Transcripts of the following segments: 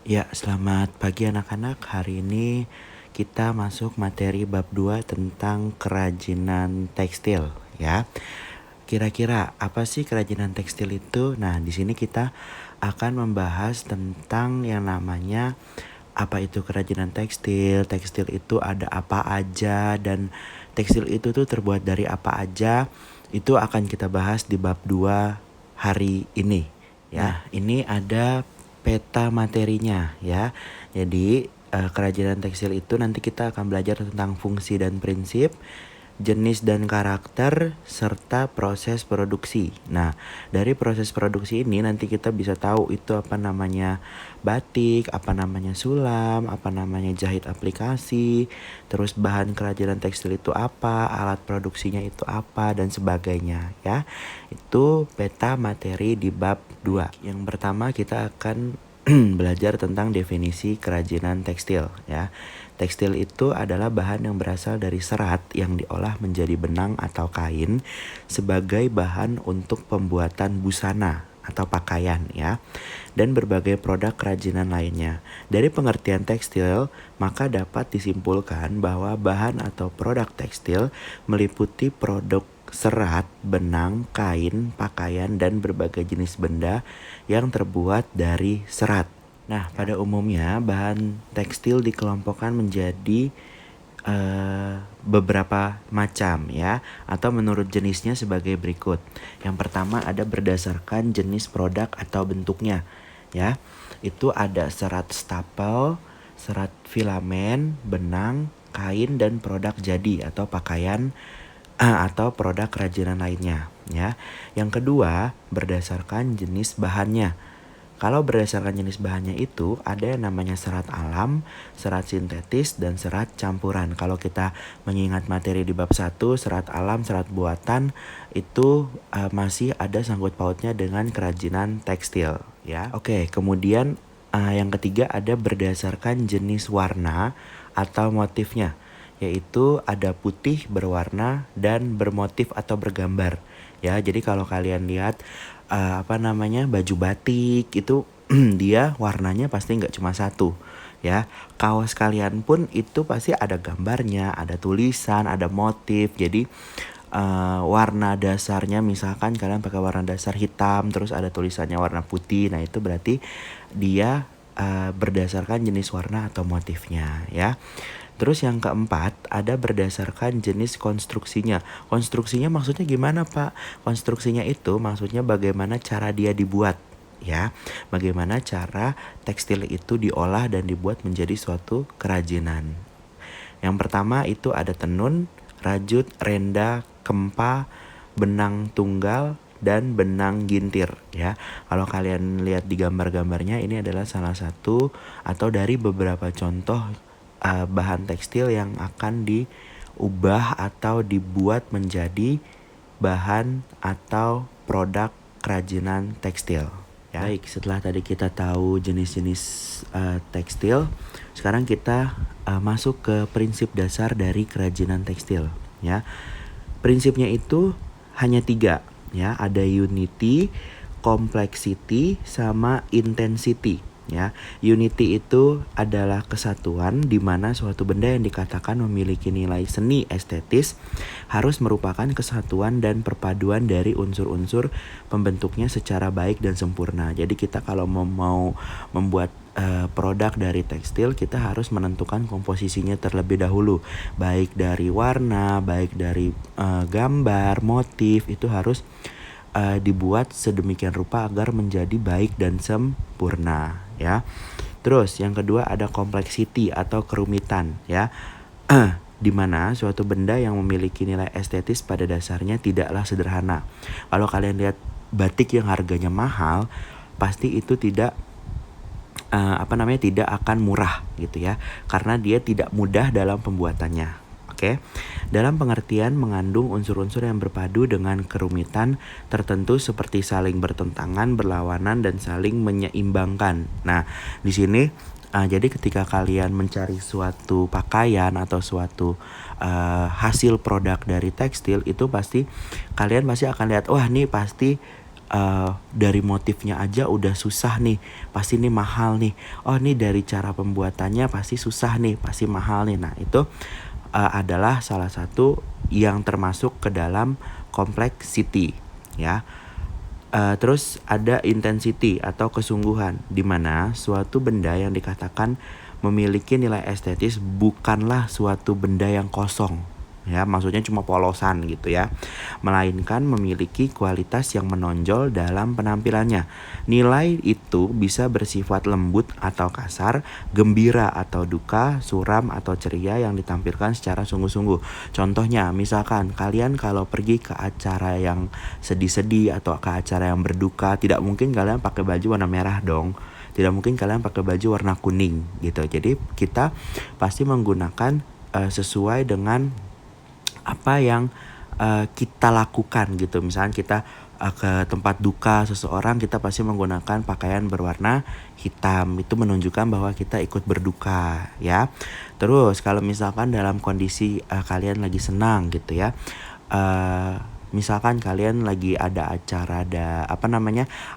Ya, selamat pagi anak-anak. Hari ini kita masuk materi bab 2 tentang kerajinan tekstil ya. Kira-kira apa sih kerajinan tekstil itu? Nah, di sini kita akan membahas tentang yang namanya apa itu kerajinan tekstil. Tekstil itu ada apa aja dan tekstil itu tuh terbuat dari apa aja. Itu akan kita bahas di bab 2 hari ini ya. Nah, ini ada peta materinya ya. Jadi kerajinan tekstil itu nanti kita akan belajar tentang fungsi dan prinsip, jenis dan karakter, serta proses produksi. Nah, dari proses produksi ini nanti kita bisa tahu itu apa namanya batik, apa namanya sulam, apa namanya jahit aplikasi, terus bahan kerajinan tekstil itu apa, alat produksinya itu apa, dan sebagainya ya. Itu peta materi di bab 2. Yang pertama kita akan belajar tentang definisi kerajinan tekstil ya. Tekstil itu adalah bahan yang berasal dari serat yang diolah menjadi benang atau kain sebagai bahan untuk pembuatan busana atau pakaian ya, dan berbagai produk kerajinan lainnya. Dari pengertian tekstil, maka dapat disimpulkan bahwa bahan atau produk tekstil meliputi produk serat, benang, kain, pakaian, dan berbagai jenis benda yang terbuat dari serat. Nah, pada umumnya bahan tekstil dikelompokkan menjadi beberapa macam ya, atau menurut jenisnya sebagai berikut. Yang pertama ada berdasarkan jenis produk atau bentuknya ya. Itu ada serat stapel, serat filamen, benang, kain, dan produk jadi atau pakaian atau produk kerajinan lainnya ya. Yang kedua berdasarkan jenis bahannya. Kalau berdasarkan jenis bahannya itu ada yang namanya serat alam, serat sintetis, dan serat campuran. Kalau kita mengingat materi di bab 1, serat alam, serat buatan itu masih ada sangkut pautnya dengan kerajinan tekstil ya. Oke, kemudian yang ketiga ada berdasarkan jenis warna atau motifnya, yaitu ada putih berwarna dan bermotif atau bergambar ya. Jadi kalau kalian lihat baju batik itu dia warnanya pasti nggak cuma satu ya. Kaos kalian pun itu pasti ada gambarnya, ada tulisan, ada motif. Jadi warna dasarnya misalkan kalian pakai warna dasar hitam terus ada tulisannya warna putih, nah itu berarti dia berdasarkan jenis warna atau motifnya ya. Terus yang keempat ada berdasarkan jenis konstruksinya. Konstruksinya maksudnya gimana Pak? Konstruksinya itu maksudnya bagaimana cara dia dibuat ya. Bagaimana cara tekstil itu diolah dan dibuat menjadi suatu kerajinan. Yang pertama itu ada tenun, rajut, renda, kempa, benang tunggal, dan benang gintir ya. Kalau kalian lihat di gambar-gambarnya ini adalah salah satu atau dari beberapa contoh bahan tekstil yang akan diubah atau dibuat menjadi bahan atau produk kerajinan tekstil ya. Baik, setelah tadi kita tahu jenis-jenis tekstil, sekarang kita masuk ke prinsip dasar dari kerajinan tekstil ya. Prinsipnya itu hanya 3 ya, ada unity, complexity, sama intensity ya. Unity itu adalah kesatuan di mana suatu benda yang dikatakan memiliki nilai seni estetis harus merupakan kesatuan dan perpaduan dari unsur-unsur pembentuknya secara baik dan sempurna. Jadi kita kalau mau membuat produk dari tekstil, kita harus menentukan komposisinya terlebih dahulu, baik dari warna, baik dari gambar, motif, itu harus dibuat sedemikian rupa agar menjadi baik dan sempurna ya. Terus yang kedua ada complexity atau kerumitan ya. Di mana suatu benda yang memiliki nilai estetis pada dasarnya tidaklah sederhana. Kalau kalian lihat batik yang harganya mahal, pasti itu tidak tidak akan murah gitu ya, karena dia tidak mudah dalam pembuatannya. Oke. Dalam pengertian mengandung unsur-unsur yang berpadu dengan kerumitan tertentu seperti saling bertentangan, berlawanan, dan saling menyeimbangkan. Nah, di sini jadi ketika kalian mencari suatu pakaian atau suatu hasil produk dari tekstil itu pasti kalian akan lihat, wah ini pasti dari motifnya aja udah susah nih, pasti ini mahal nih. Oh, ini dari cara pembuatannya pasti susah nih, pasti mahal nih. Nah, itu adalah salah satu yang termasuk ke dalam complexity, ya. Terus ada intensity atau kesungguhan, di mana suatu benda yang dikatakan memiliki nilai estetis bukanlah suatu benda yang kosong, ya, maksudnya cuma polosan gitu ya, melainkan memiliki kualitas yang menonjol dalam penampilannya. Nilai itu bisa bersifat lembut atau kasar, gembira atau duka, suram atau ceria yang ditampilkan secara sungguh-sungguh. Contohnya, misalkan kalian kalau pergi ke acara yang sedih-sedih atau ke acara yang berduka, tidak mungkin kalian pakai baju warna merah dong. Tidak mungkin kalian pakai baju warna kuning gitu. Jadi kita pasti menggunakan sesuai dengan apa yang kita lakukan gitu. Misalnya kita ke tempat duka seseorang, kita pasti menggunakan pakaian berwarna hitam. Itu menunjukkan bahwa kita ikut berduka, ya. Terus kalau misalkan dalam kondisi kalian lagi senang gitu ya, misalkan kalian lagi ada acara,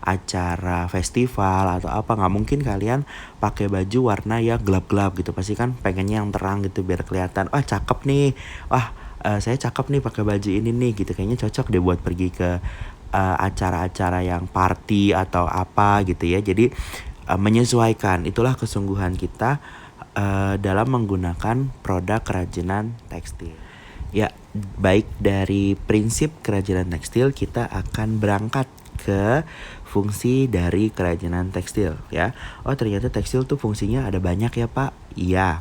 acara festival atau apa, nggak mungkin kalian pakai baju warna yang gelap-gelap gitu. Pasti kan pengennya yang terang gitu biar kelihatan, wah cakep nih, wah saya cakep nih pakai baju ini nih gitu, kayaknya cocok deh buat pergi ke acara-acara yang party atau apa gitu ya. Jadi menyesuaikan, itulah kesungguhan kita dalam menggunakan produk kerajinan tekstil. Ya, baik, dari prinsip kerajinan tekstil kita akan berangkat ke fungsi dari kerajinan tekstil, ya. Oh, ternyata tekstil tuh fungsinya ada banyak ya, Pak. Iya.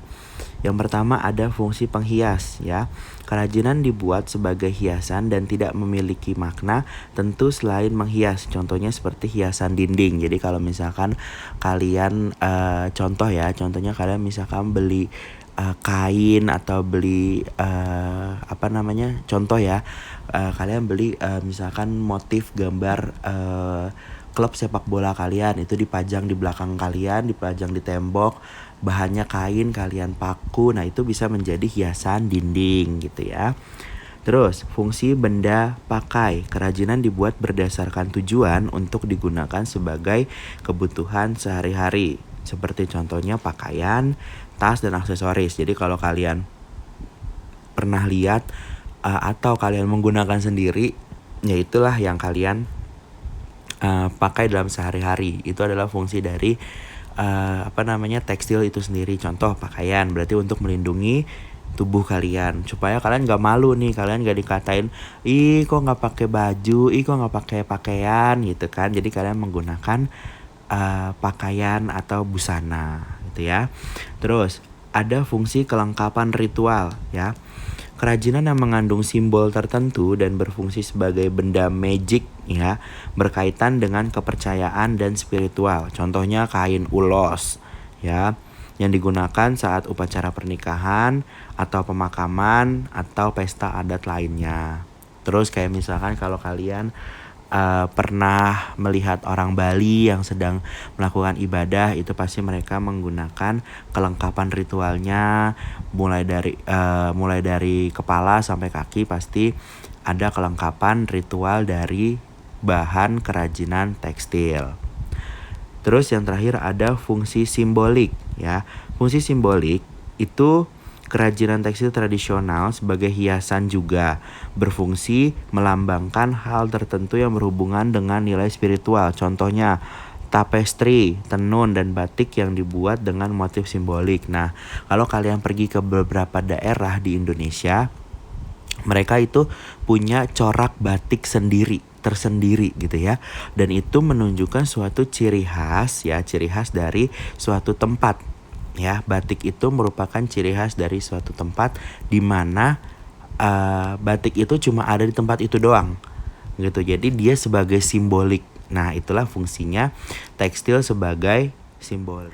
Yang pertama ada fungsi penghias, ya. Kerajinan dibuat sebagai hiasan dan tidak memiliki makna tentu selain menghias. Contohnya seperti hiasan dinding. Jadi kalau misalkan kalian contohnya kalian misalkan beli kain atau beli contoh ya, kalian beli misalkan motif gambar klub sepak bola kalian, itu dipajang di belakang kalian, dipajang di tembok, bahannya kain, kalian paku. Nah, itu bisa menjadi hiasan dinding gitu ya. Terus, fungsi benda pakai. Kerajinan dibuat berdasarkan tujuan untuk digunakan sebagai kebutuhan sehari-hari, seperti contohnya pakaian, tas, dan aksesoris. Jadi kalau kalian pernah lihat atau kalian menggunakan sendiri, ya itulah yang kalian pakai dalam sehari-hari. Itu adalah fungsi dari tekstil itu sendiri. Contoh pakaian berarti untuk melindungi tubuh kalian supaya kalian nggak malu nih, kalian nggak dikatain ih kok nggak pakai baju, ih kok nggak pakai pakaian gitu kan. Jadi kalian menggunakan pakaian atau busana gitu ya. Terus ada fungsi kelengkapan ritual, ya. Kerajinan yang mengandung simbol tertentu dan berfungsi sebagai benda magic, ya, berkaitan dengan kepercayaan dan spiritual. Contohnya kain ulos, ya, yang digunakan saat upacara pernikahan atau pemakaman atau pesta adat lainnya. Terus kayak misalkan kalau kalian pernah melihat orang Bali yang sedang melakukan ibadah, itu pasti mereka menggunakan kelengkapan ritualnya, mulai dari kepala sampai kaki pasti ada kelengkapan ritual dari bahan kerajinan tekstil. Terus yang terakhir ada fungsi simbolik, ya. Fungsi simbolik itu kerajinan tekstil tradisional sebagai hiasan juga berfungsi melambangkan hal tertentu yang berhubungan dengan nilai spiritual. Contohnya tapestri, tenun, dan batik yang dibuat dengan motif simbolik. Nah, kalau kalian pergi ke beberapa daerah di Indonesia, mereka itu punya corak batik tersendiri gitu ya. Dan itu menunjukkan suatu ciri khas dari suatu tempat. Ya, batik itu merupakan ciri khas dari suatu tempat di mana batik itu cuma ada di tempat itu doang gitu. Jadi dia sebagai simbolik. Nah, itulah fungsinya tekstil sebagai simbol.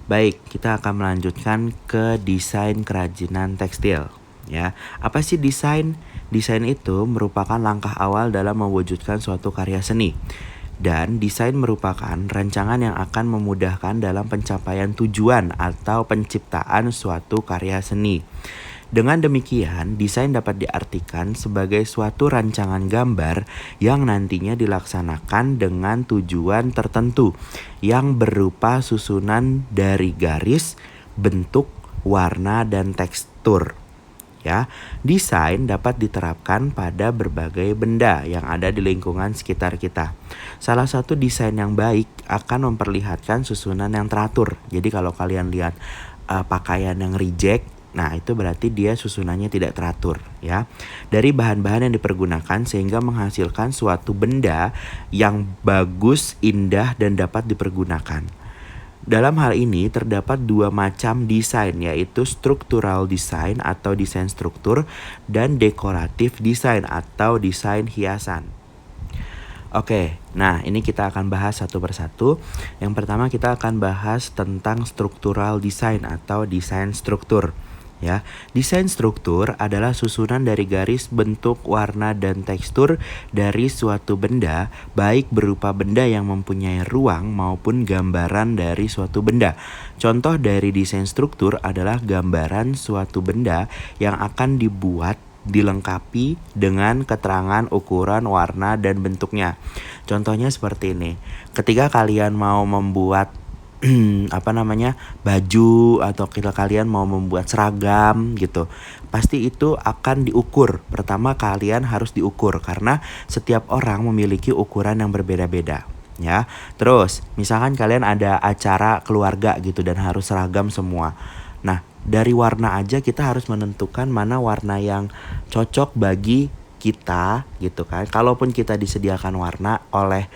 Baik, kita akan melanjutkan ke desain kerajinan tekstil, ya. Apa sih desain? Desain itu merupakan langkah awal dalam mewujudkan suatu karya seni. Dan desain merupakan rancangan yang akan memudahkan dalam pencapaian tujuan atau penciptaan suatu karya seni. Dengan demikian, desain dapat diartikan sebagai suatu rancangan gambar yang nantinya dilaksanakan dengan tujuan tertentu yang berupa susunan dari garis, bentuk, warna, dan tekstur. Ya, desain dapat diterapkan pada berbagai benda yang ada di lingkungan sekitar kita. Salah satu desain yang baik akan memperlihatkan susunan yang teratur. Jadi kalau kalian lihat pakaian yang reject, nah itu berarti dia susunannya tidak teratur ya. Dari bahan-bahan yang dipergunakan sehingga menghasilkan suatu benda yang bagus, indah, dan dapat dipergunakan. Dalam hal ini terdapat dua macam desain, yaitu structural design atau desain struktur dan decorative design atau desain hiasan. Oke, nah ini kita akan bahas satu persatu. Yang pertama kita akan bahas tentang structural design atau desain struktur. Ya, desain struktur adalah susunan dari garis, bentuk, warna, dan tekstur dari suatu benda, baik berupa benda yang mempunyai ruang maupun gambaran dari suatu benda. Contoh dari desain struktur adalah gambaran suatu benda yang akan dibuat dilengkapi dengan keterangan ukuran, warna, dan bentuknya. Contohnya seperti ini. Ketika kalian mau membuat baju atau kalian mau membuat seragam gitu, pasti itu akan diukur. Pertama kalian harus diukur karena setiap orang memiliki ukuran yang berbeda-beda ya. Terus misalkan kalian ada acara keluarga gitu dan harus seragam semua. Nah, dari warna aja kita harus menentukan mana warna yang cocok bagi kita gitu kan. Kalaupun kita disediakan warna oleh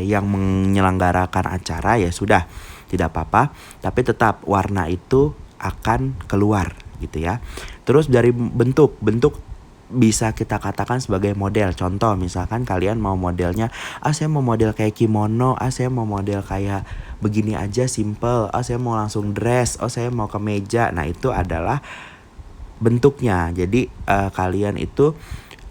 yang menyelenggarakan acara, ya sudah, tidak apa-apa, tapi tetap warna itu akan keluar gitu ya. Terus dari bentuk bisa kita katakan sebagai model. Contoh misalkan kalian mau modelnya, saya mau model kayak kimono, saya mau model kayak begini aja simple, saya mau langsung dress, saya mau kemeja. Nah itu adalah bentuknya. Jadi kalian itu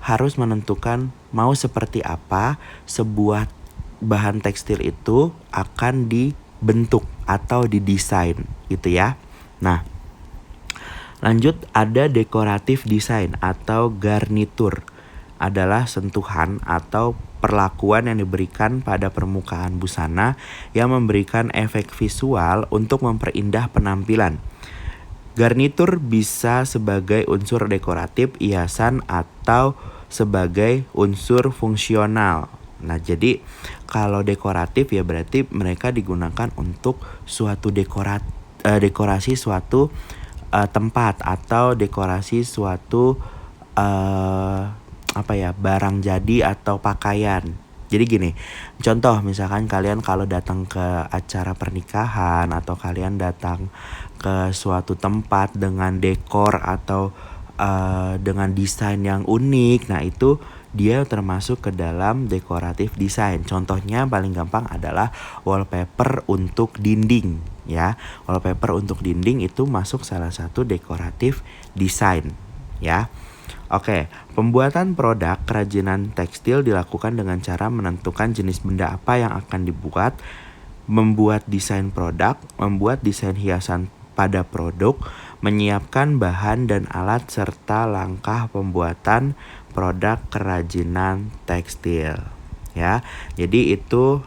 harus menentukan mau seperti apa sebuah bahan tekstil itu akan dibentuk atau didesain gitu ya. Nah, lanjut ada dekoratif design atau garnitur. Adalah sentuhan atau perlakuan yang diberikan pada permukaan busana yang memberikan efek visual untuk memperindah penampilan. Garnitur bisa sebagai unsur dekoratif, hiasan, atau sebagai unsur fungsional. Nah, jadi kalau dekoratif ya berarti mereka digunakan untuk suatu dekorasi suatu tempat atau dekorasi suatu barang jadi atau pakaian. Jadi gini, contoh misalkan kalian kalau datang ke acara pernikahan atau kalian datang ke suatu tempat dengan dekor atau dengan desain yang unik, nah itu dia termasuk ke dalam dekoratif design. Contohnya paling gampang adalah wallpaper untuk dinding ya. Wallpaper untuk dinding itu masuk salah satu dekoratif design ya. Oke, pembuatan produk kerajinan tekstil dilakukan dengan cara menentukan jenis benda apa yang akan dibuat, membuat desain produk, membuat desain hiasan pada produk, menyiapkan bahan dan alat serta langkah pembuatan produk kerajinan tekstil ya. Jadi itu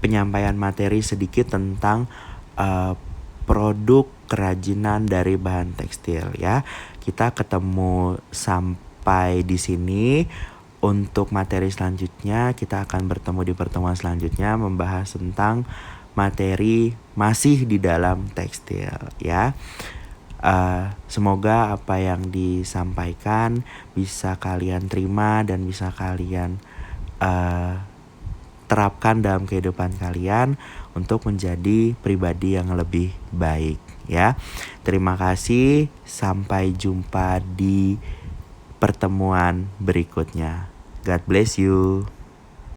penyampaian materi sedikit tentang produk kerajinan dari bahan tekstil ya. Kita ketemu sampai di sini. Untuk materi selanjutnya kita akan bertemu di pertemuan selanjutnya membahas tentang materi masih di dalam tekstil ya. Semoga apa yang disampaikan bisa kalian terima dan bisa kalian terapkan dalam kehidupan kalian untuk menjadi pribadi yang lebih baik ya. Terima kasih, sampai jumpa di pertemuan berikutnya. God bless you.